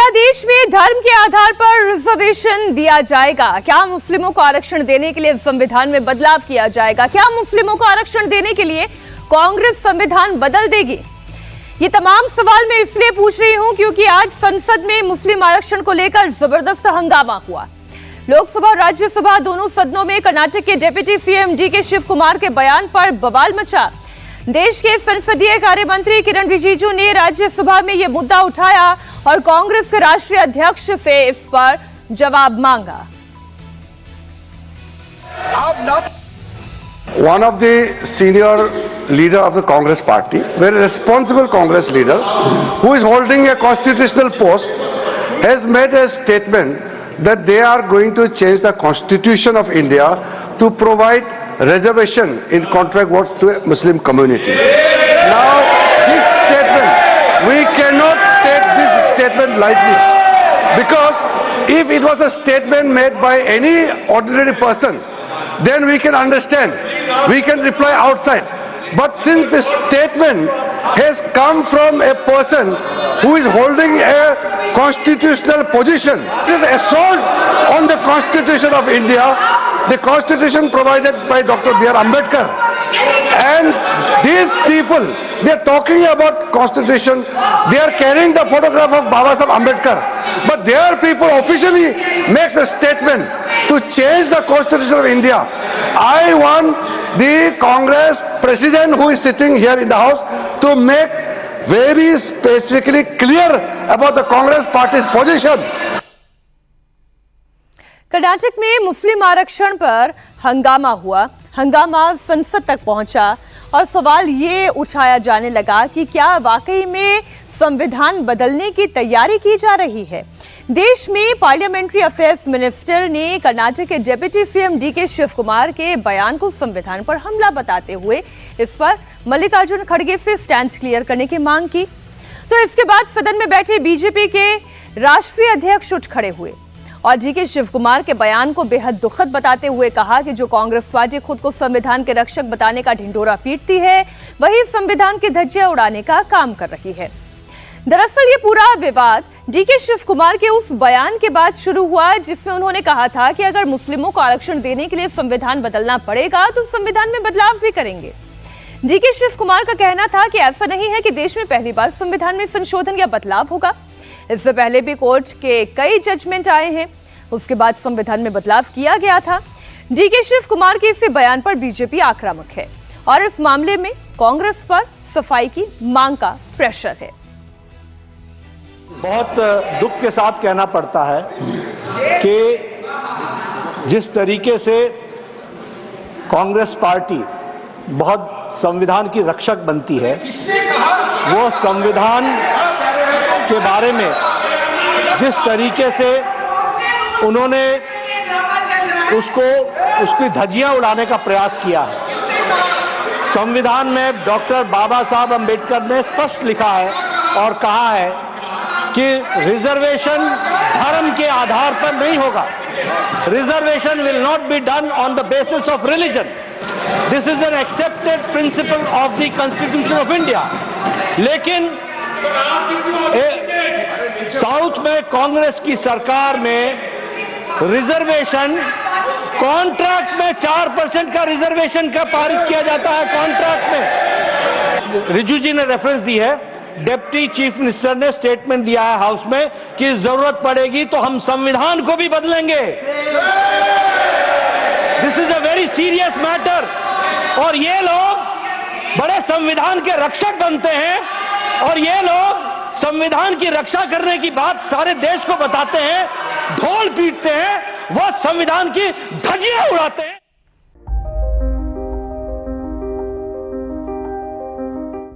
क्या देश में धर्म के आधार पर रिजर्वेशन दिया जाएगा? क्या मुस्लिमों को आरक्षण देने के लिए संविधान में बदलाव किया जाएगा? क्या मुस्लिमों को आरक्षण देने के लिए कांग्रेस संविधान बदल देगी? ये तमाम सवाल मैं इसलिए पूछ रही हूं क्योंकि आज संसद में मुस्लिम आरक्षण को लेकर जबरदस्त हंगामा हुआ। लोकसभा और राज्यसभा दोनों सदनों में कर्नाटक के deputy CM DK Shivakumar के बयान पर बवाल मचा। देश के संसदीय कार्य मंत्री किरण रिजिजू ने राज्यसभा में यह मुद्दा उठाया और कांग्रेस के राष्ट्रीय अध्यक्ष से इस पर जवाब मांगा। One of the senior leader of the Congress party, very responsible Congress leader, who is holding a constitutional post, has made a statement that they are going to change the Constitution of India to provide reservation in contract work to a Muslim community. Now, this statement, we cannot take this statement lightly, because if it was a statement made by any ordinary person, then we can understand, we can reply outside. But since the statement has come from a person who is holding a constitutional position, this is assault on the Constitution of India, the Constitution provided by Dr. B.R. Ambedkar. And these people, they are talking about Constitution, they are carrying the photograph of Baba Saheb Ambedkar, but their people officially makes a statement to change the Constitution of India. I want the Congress president who is sitting here in the house to make very specifically clear about the Congress party's position. Karnataka में मुस्लिम आरक्षण पर हंगामा हुआ। हंगामा संसद तक पहुंचा और सवाल ये उठाया जाने लगा कि क्या वाकई में संविधान बदलने की तैयारी की जा रही है। देश में पार्लियामेंट्री अफेयर्स मिनिस्टर ने कर्नाटक के deputy CM DK Shivakumar के बयान को संविधान पर हमला बताते हुए इस पर मल्लिकार्जुन खड़गे से स्टैंड क्लियर करने की मांग की। तो इसके बाद सदन में बैठे बीजेपी के राष्ट्रीय अध्यक्ष उठ खड़े हुए और डीके शिव कुमार के बयान को बेहद दुखद बताते हुए कहा कि जो कांग्रेस पार्टी खुद को संविधान के रक्षक बताने का ढिंढोरा पीटती है, वही संविधान की धज्जियां उड़ाने का काम कर रही है। दरअसल ये पूरा विवाद डीके शिव कुमार के उस बयान के बाद शुरू हुआ जिसमें उन्होंने कहा था कि अगर मुस्लिमों को आरक्षण देने के लिए संविधान बदलना पड़ेगा तो संविधान में बदलाव भी करेंगे। डीके शिव कुमार का कहना था कि ऐसा नहीं है कि देश में पहली बार संविधान में संशोधन या बदलाव होगा। इससे पहले भी कोर्ट के कई जजमेंट आए हैं, उसके बाद संविधान में बदलाव किया गया था। डीके शिव कुमार के इस बयान पर बीजेपी आक्रामक है और इस मामले में कांग्रेस पर सफाई की मांग का प्रेशर है। बहुत दुख के साथ कहना पड़ता है कि जिस तरीके से कांग्रेस पार्टी बहुत संविधान की रक्षक बनती है, वो संविधान के बारे में जिस तरीके से उन्होंने उसकी धज्जियां उड़ाने का प्रयास किया है। संविधान में डॉक्टर बाबा साहब अंबेडकर ने स्पष्ट लिखा है और कहा है कि रिजर्वेशन धर्म के आधार पर नहीं होगा। Reservation will not be done on the basis of religion. This is an accepted principle of the constitution of India. लेकिन साउथ में कांग्रेस की सरकार में रिजर्वेशन कॉन्ट्रैक्ट में 4% का रिजर्वेशन का पारित किया जाता है। कॉन्ट्रैक्ट में रिजू जी ने रेफरेंस दी है, डिप्टी चीफ मिनिस्टर ने स्टेटमेंट दिया है हाउस में कि जरूरत पड़ेगी तो हम संविधान को भी बदलेंगे। This is a very serious matter और ये लोग बड़े संविधान के रक्षक बनते हैं और ये लोग संविधान की रक्षा करने की बात सारे देश को बताते हैं, ढोल पीटते हैं, वो संविधान की धज्जियां उड़ाते हैं।